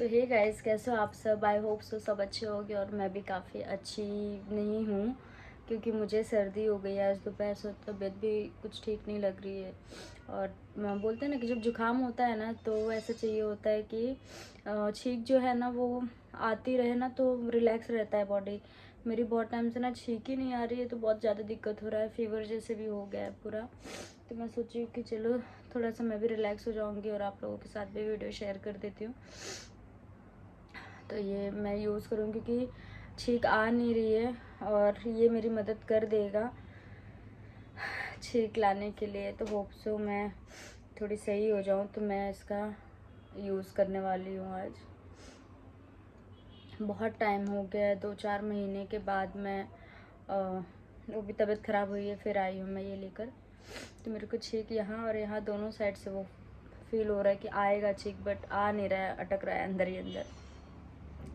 सो hey guys, कैसे हो आप सब। आई होप सो सब अच्छे होंगे और मैं भी काफ़ी अच्छी नहीं हूँ क्योंकि मुझे सर्दी हो गई है आज दोपहर से। तबीयत भी कुछ ठीक नहीं लग रही है। और बोलते हैं ना कि जब जुकाम होता है ना तो ऐसा चाहिए होता है कि छींक जो है ना वो आती रहे ना तो रिलैक्स रहता है बॉडी। मेरी बहुत टाइम से ना छींक ही नहीं आ रही है तो बहुत ज़्यादा दिक्कत हो रहा है, फीवर जैसे भी हो गया है पूरा। तो मैं सोची कि चलो थोड़ा सा मैं भी रिलैक्स हो जाऊँगी और आप लोगों के साथ भी वीडियो शेयर कर देती हूँ। तो ये मैं यूज़ करूँगी क्योंकि छींक आ नहीं रही है और ये मेरी मदद कर देगा छींक लाने के लिए। तो होप सो मैं थोड़ी सही हो जाऊँ, तो मैं इसका यूज़ करने वाली हूँ आज। बहुत टाइम हो गया है, 2-4 महीने के बाद मैं वो भी तबीयत ख़राब हुई है फिर आई हूँ मैं ये लेकर। तो मेरे को छींक यहाँ और यहाँ दोनों साइड से वो फील हो रहा है कि आएगा छींक, बट आ नहीं रहा है, अटक रहा है अंदर ही अंदर।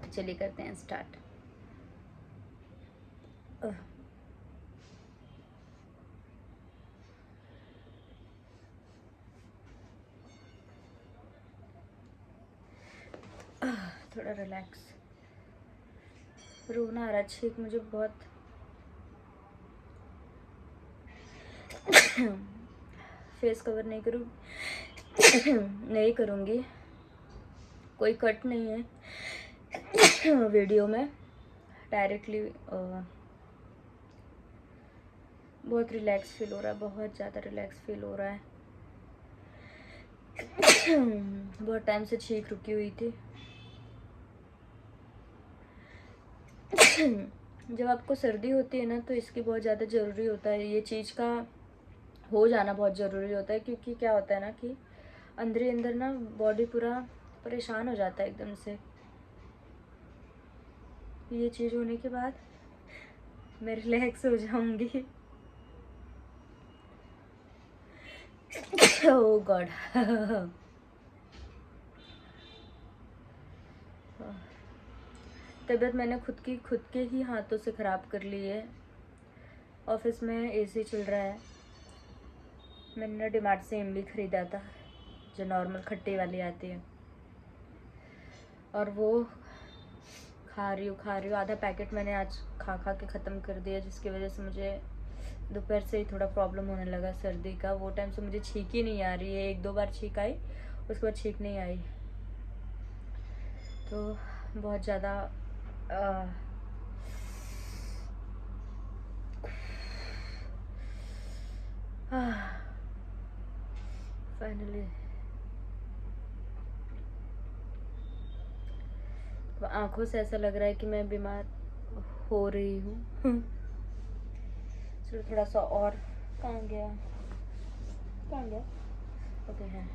चलिए करते हैं स्टार्ट। थोड़ा रिलैक्स। रोना आ रहा है, छींक मुझे बहुत। फेस कवर नहीं करूँ नहीं करूँगी, कोई कट नहीं है वीडियो में, डायरेक्टली। बहुत रिलैक्स फील हो रहा है, बहुत ज़्यादा रिलैक्स फील हो रहा है। बहुत टाइम से छींक रुकी हुई थी। जब आपको सर्दी होती है ना तो इसकी बहुत ज़्यादा ज़रूरी होता है, ये चीज़ का हो जाना बहुत ज़रूरी होता है। क्योंकि क्या होता है ना कि अंदर ही अंदर ना बॉडी पूरा परेशान हो जाता है एकदम से। ये चीज़ होने के बाद मैं रिलैक्स हो जाऊंगी। ओह गॉड। तबीयत मैंने खुद के ही हाथों से ख़राब कर ली है। ऑफिस में एसी चल रहा है, मैंने डीमार्ट से इमली ख़रीदा था जो नॉर्मल खट्टी वाली आती है, और वो खा रही हूँ। आधा पैकेट मैंने आज खा के ख़त्म कर दिया, जिसकी वजह से मुझे दोपहर से ही थोड़ा प्रॉब्लम होने लगा सर्दी का। वो टाइम से मुझे छींक ही नहीं आ रही है, 1-2 बार छींक आई, उसके बाद छींक नहीं आई। तो बहुत ज़्यादा फाइनली आंखों से ऐसा लग रहा है कि मैं बीमार हो रही हूँ। चलो थोड़ा सा और। कहाँ गया ओके है,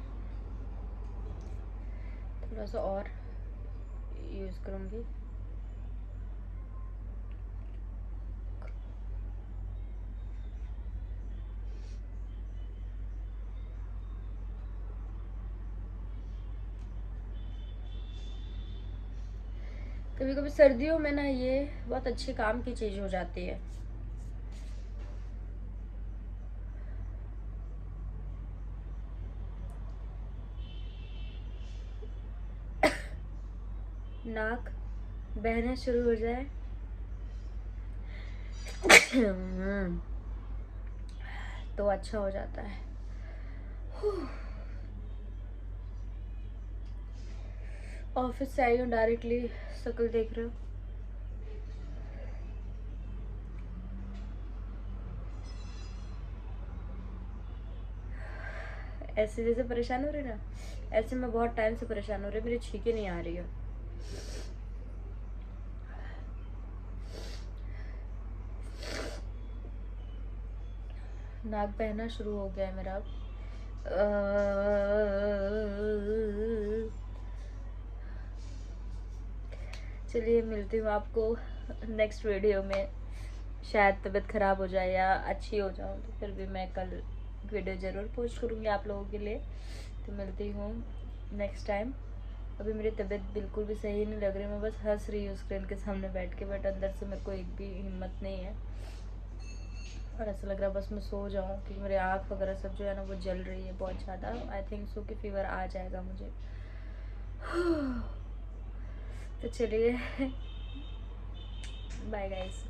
थोड़ा सा और यूज़ करूँगी। कभी कभी सर्दियों में ना ये बहुत अच्छे काम की चीज़ हो जाती है। नाक बहना शुरू हो जाए तो अच्छा हो जाता है। ऑफिस से आई हूँ डायरेक्टली, शक्ल देख रहे हो। ऐसे जैसे परेशान हो रही ना, ऐसे मैं बहुत टाइम से परेशान हो रही, मेरी छींकें नहीं आ रही है। नाक बहना शुरू हो गया है मेरा अब। चलिए मिलती हूँ आपको नेक्स्ट वीडियो में। शायद तबीयत ख़राब हो जाए या अच्छी हो जाऊँ तो फिर भी मैं कल वीडियो ज़रूर पोस्ट करूँगी आप लोगों के लिए। तो मिलती हूँ नेक्स्ट टाइम। अभी मेरी तबीयत बिल्कुल भी सही नहीं लग रही, मैं बस हंस रही हूँ स्क्रीन के सामने बैठ के, बट अंदर से मेरे को एक भी हिम्मत नहीं है और ऐसा लग रहा है बस मैं सो जाऊँ क्योंकि मेरी आँख वगैरह सब जो है ना वो जल रही है बहुत ज़्यादा। आई थिंक सो कि फीवर आ जाएगा मुझे। तो चलिए बाय गाइस।